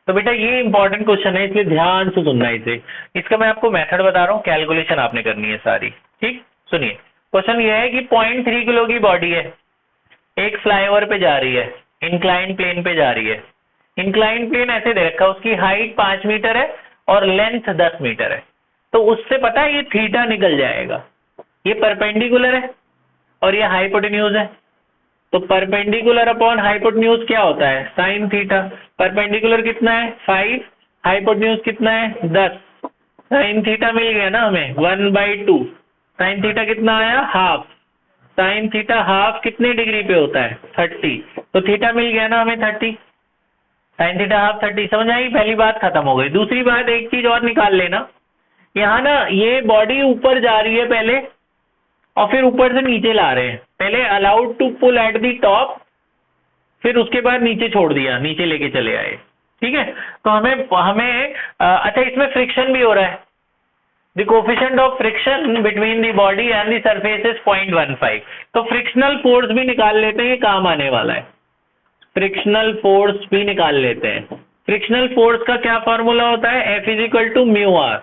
तो बेटा ये इंपॉर्टेंट क्वेश्चन है, इसलिए ध्यान से सुनना इसे। इसका मैं आपको मेथड बता रहा हूँ, कैलकुलेशन आपने करनी है सारी। ठीक, सुनिए। क्वेश्चन ये है कि 0.3 किलो की बॉडी है, एक फ्लाईओवर पे जा रही है, इंक्लाइन प्लेन पे जा रही है। इंक्लाइन प्लेन ऐसे दे रखा है, उसकी हाइट 5 मीटर है और लेंथ 10 मीटर है। तो उससे पता है ये थीटा निकल जाएगा। ये परपेंडिकुलर है और ये हाइपोटेन्यूज है। तो परपेंडिकुलर अपॉन हाइपोटेन्यूज क्या होता है? Sine theta. परपेंडिकुलर कितना है? 5, हाइपोटेन्यूज कितना है? 10। साइन थीटा मिल गया ना हमें 1/2। साइन थीटा कितना आया? हाफ। साइन थीटा हाफ कितने डिग्री पे होता है? 30। तो थीटा मिल गया ना हमें 30। Sine theta half 30। समझ आई? पहली बात खत्म हो गई। दूसरी बात, एक चीज और निकाल लेना। यहाँ ना ये बॉडी ऊपर जा रही है पहले और फिर ऊपर से नीचे ला रहे हैं। पहले allowed to pull at the top, फिर उसके बाद नीचे छोड़ दिया, नीचे लेके चले आए। ठीक है, तो हमें अच्छा, इसमें फ्रिक्शन भी हो रहा है। The coefficient of friction between the body and the surface is 0.15। तो फ्रिक्शनल फोर्स भी निकाल लेते हैं, ये काम आने वाला है। फ्रिक्शनल फोर्स भी निकाल लेते हैं। फ्रिक्शनल फोर्स का क्या फॉर्मूला होता है? F = μr।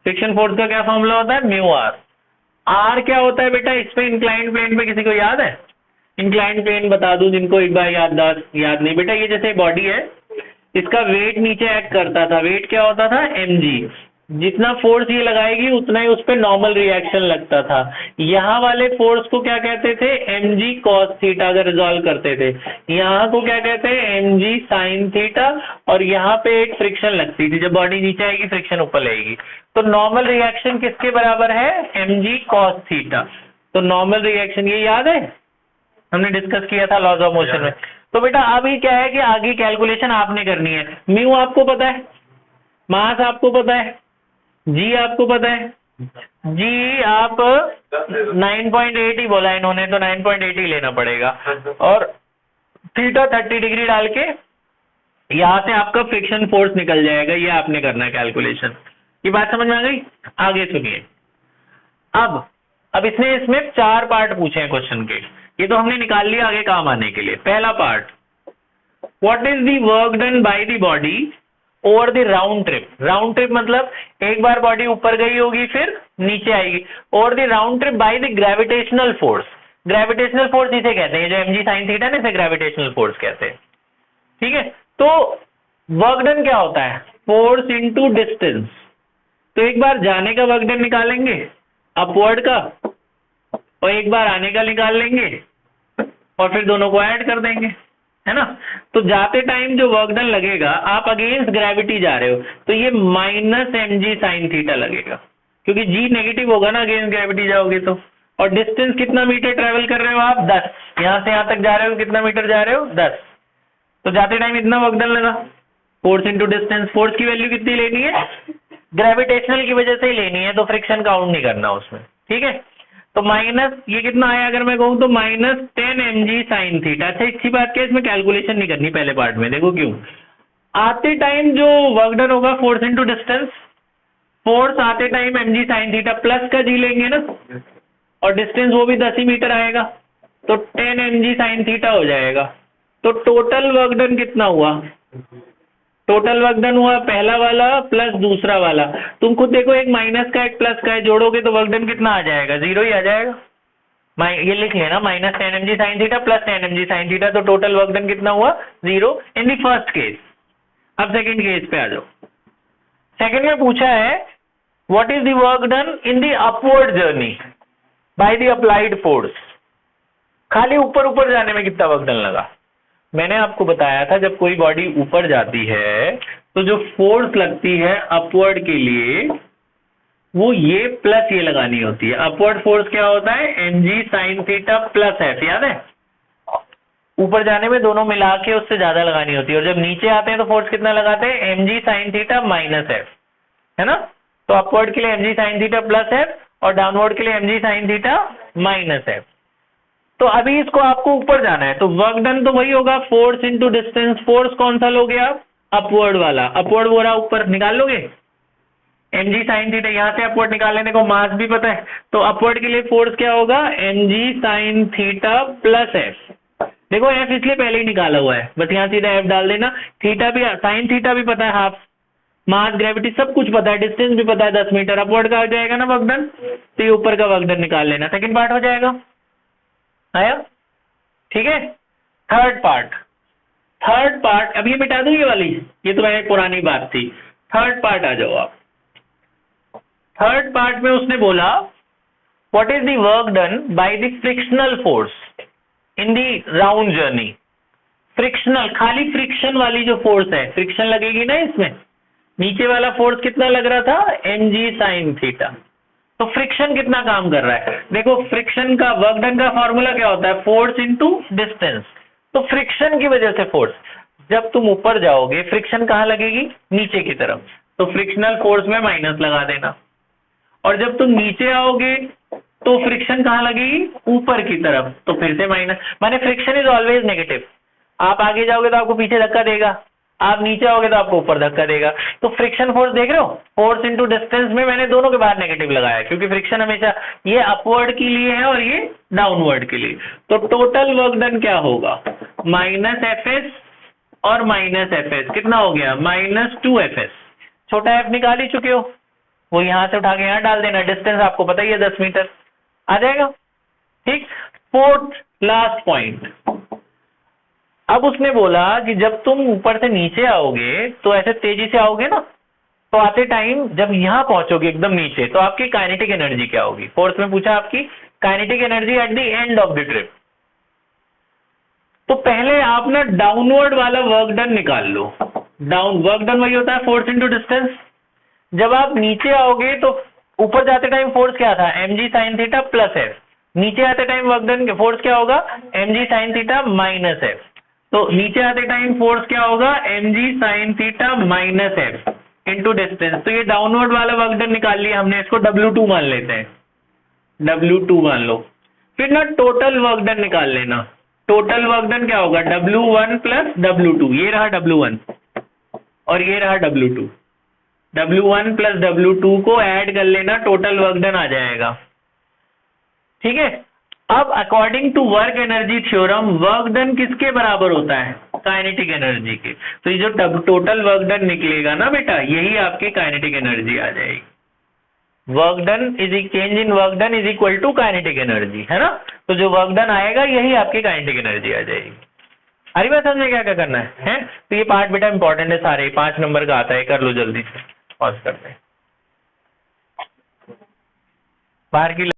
फ्रिक्शन फोर्स का क्या फॉर्मूला होता है? μr। आर क्या होता है बेटा इस पे? इंक्लाइंड प्लेन पे किसी को याद है? इंक्लाइंड प्लेन बता दूं जिनको एक बार याद नहीं। बेटा ये जैसे बॉडी है, इसका वेट नीचे एक्ट करता था। वेट क्या होता था? mg। जितना फोर्स ये लगाएगी उतना ही उस पर नॉर्मल रिएक्शन लगता था। यहाँ वाले फोर्स को क्या कहते थे? mg cos theta. अगर रिजॉल्व करते थे, यहाँ को क्या कहते हैं? mg sin theta. और यहाँ पे एक फ्रिक्शन लगती थी, जब बॉडी नीचे आएगी फ्रिक्शन ऊपर लगेगी। तो नॉर्मल रिएक्शन किसके बराबर है? mg cos theta. तो नॉर्मल रिएक्शन ये याद है, हमने डिस्कस किया था लॉज ऑफ मोशन में। तो बेटा अभी क्या है कि आगे कैलकुलेशन आपने करनी है। म्यू आपको पता है, मास आपको पता है, जी आपको पता है। जी आप 9.8 ही बोला इन्होंने, तो 9.8 ही लेना पड़ेगा। और थीटा 30 डिग्री डाल के यहां से आपका फ्रिक्शन फोर्स निकल जाएगा। ये आपने करना है कैलकुलेशन। ये बात समझ में आ गई? आगे सुनिए। अब इसमें 4 पार्ट पूछे हैं क्वेश्चन के। ये तो हमने निकाल लिया आगे काम आने के लिए। पहला part, what is the work done by the body over the round trip. Round trip मतलब एक बार बॉडी ऊपर गई होगी फिर नीचे आएगी। Over the round trip by the gravitational force. Gravitational force इसे कहते हैं, जो mg sin थीटा ना, इसे ग्रेविटेशनल फोर्स कहते हैं। ठीक है, तो वर्क डन क्या होता है? Force into distance. तो एक बार जाने का वर्क डन निकालेंगे अपवर्ड का, और एक बार आने का निकाल लेंगे और फिर दोनों को ऐड कर देंगे, है ना। तो जाते टाइम जो वर्क डन लगेगा, आप अगेंस्ट ग्रेविटी जा रहे हो, तो ये -mg sin थीटा लगेगा, क्योंकि g नेगेटिव होगा ना अगेंस्ट ग्रेविटी जाओगे तो। और डिस्टेंस कितना मीटर ट्रेवल कर रहे हो आप? 10। यहां से यहां तक जा रहे हो, कितना मीटर जा रहे हो? 10। तो जाते टाइम इतना वर्क डन लगा। Force into distance. फोर्स की वैल्यू कितनी लेनी है? ग्रेविटेशनल की वजह से ही लेनी है, तो फ्रिक्शन काउंट नहीं करना उसमें। ठीक है, तो माइनस ये कितना आया अगर मैं कहूं तो -10 mg sin थीटा। अच्छा, अच्छी बात क्या है, इसमें कैलकुलेशन नहीं करनी पहले पार्ट में। देखो क्यों। आते टाइम जो वर्क डन होगा फोर्स इंटू डिस्टेंस, फोर्स आते time mg sin theta plus का जी लेंगे ना, और डिस्टेंस वो भी 10 ही मीटर आएगा, तो 10 mg sin थीटा हो जाएगा। तो टोटल वर्क डन कितना हुआ? टोटल वर्क डन हुआ पहला वाला प्लस दूसरा वाला। तुम खुद देखो, एक माइनस का एक प्लस का है, जोड़ोगे तो वर्क डन कितना आ जाएगा? 0 ही आ जाएगा। ये लिख लेना, -10 mg sin theta plus 10 mg sin theta. तो टोटल वर्क डन कितना हुआ? 0 इन द फर्स्ट केस। अब सेकंड केस पे आ जाओ। सेकंड में पूछा है what is the work done in the upward journey by the applied force. खाली ऊपर ऊपर जाने में कितना वर्क डन लगा? मैंने आपको बताया था जब कोई बॉडी ऊपर जाती है तो जो फोर्स लगती है अपवर्ड के लिए, वो ये प्लस ये लगानी होती है। अपवर्ड फोर्स क्या होता है? mg sin theta plus f। याद है? ऊपर जाने में दोनों मिला के उससे ज्यादा लगानी होती है। और जब नीचे आते हैं तो फोर्स कितना लगाते हैं? mg sin theta minus f, है ना। तो अपवर्ड के लिए mg sin theta plus f और डाउनवर्ड के लिए mg sin theta minus f। तो अभी इसको आपको ऊपर जाना है, तो वर्क डन तो वही होगा, फोर्स इंटू डिस्टेंस। फोर्स कौन सा लोगे आप? अपवर्ड वाला। अपवर्ड बोला ऊपर निकाल लोगे mg sin थीटा। यहां से अपवर्ड निकाल लेने को मास भी पता है, तो अपवर्ड के लिए फोर्स क्या होगा? mg sin theta plus f। देखो एफ इसलिए पहले ही निकाला हुआ है, बस यहाँ सीधा एफ डाल देना। थीटा भी, साइन थीटा भी पता है, हाफ, मास, ग्रेविटी सब कुछ पता है, डिस्टेंस भी पता है 10 मीटर, अपवर्ड का आ जाएगा ना वर्कडन, तो ये ऊपर का वर्कडन निकाल लेना। सेकंड पार्ट हो जाएगा, आया? ठीक है। थर्ड पार्ट अब ये मिटा दूं ये वाली, ये तो मेरी पुरानी बात थी। थर्ड पार्ट आ जाओ आप। थर्ड पार्ट में उसने बोला what is the work done by the frictional force in the round journey. Frictional, खाली फ्रिक्शन वाली जो फोर्स है, फ्रिक्शन लगेगी ना इसमें, नीचे वाला फोर्स कितना लग रहा था, mg sin थीटा। तो फ्रिक्शन कितना काम कर रहा है, देखो फ्रिक्शन का वर्क डन का फॉर्मूला क्या होता है, फोर्स इनटू डिस्टेंस। तो फ्रिक्शन की वजह से फोर्स, जब तुम ऊपर जाओगे फ्रिक्शन कहाँ लगेगी, नीचे की तरफ, तो फ्रिक्शनल फोर्स में माइनस लगा देना। और जब तुम नीचे आओगे तो फ्रिक्शन कहाँ लगेगी, ऊपर की तरफ, तो फिर से माइनस। माने फ्रिक्शन इज ऑलवेज नेगेटिव। आप आगे जाओगे तो आपको पीछे धक्का देगा, आप नीचे आओगे तो आपको ऊपर धक्का देगा। तो फ्रिक्शन फोर्स देख रहे हो, फोर्स इनटू डिस्टेंस में मैंने दोनों के बाहर नेगेटिव लगाया, क्योंकि फ्रिक्शन हमेशा ये अपवर्ड के लिए है और ये डाउनवर्ड के लिए। तो टोटल वर्क डन क्या होगा, माइनस एफ एस और माइनस एफ एस, कितना हो गया, माइनस 2fs। छोटा एफ निकाल ही चुके हो, वो यहां से उठा के यहां डाल देना, डिस्टेंस आपको पता ही है 10 मीटर, आ जाएगा। ठीक। फोर्थ लास्ट पॉइंट, अब उसने बोला कि जब तुम ऊपर से नीचे आओगे तो ऐसे तेजी से आओगे ना, तो आते टाइम जब यहां पहुंचोगे एकदम नीचे, तो आपकी काइनेटिक एनर्जी क्या होगी। फोर्थ में पूछा आपकी kinetic energy at the end of the trip. तो पहले आप ना डाउनवर्ड वाला वर्क डन निकाल लो। डाउन वर्क डन वही होता है फोर्स इनटू डिस्टेंस। जब आप नीचे आओगे तो ऊपर जाते टाइम फोर्स क्या था, mg sin theta plus F. नीचे आते टाइम वर्क डन फोर्स क्या होगा, mg sin theta minus F. तो नीचे आते टाइम फोर्स क्या होगा, mg sin theta minus F into distance. तो ये डाउनवर्ड वाला वर्क डन निकाल लिया हमने, इसको W2 मान लेते हैं, W2 मान लो। फिर ना टोटल वर्क डन निकाल लेना। टोटल वर्क डन क्या होगा, W1 प्लस W2, ये रहा W1 और ये रहा W2। W1 प्लस W2 को ऐड कर लेना, टोटल वर्क डन आ जाएगा। ठीक है। अब according to work energy theorem work done किसके बराबर होता है, काइनेटिक एनर्जी के। तो ये जो टोटल वर्क डन निकलेगा ना बेटा, यही आपकी काइनेटिक एनर्जी आ जाएगी। Work done is change in work done is equal to kinetic energy, है ना। तो जो वर्क डन आएगा यही आपकी काइनेटिक एनर्जी आ जाएगी। अरे बात समझे क्या क्या करना है? तो ये पार्ट बेटा इंपॉर्टेंट है, सारे 5 नंबर का आता है, कर लो जल्दी से, पॉज करते हैं बाहर की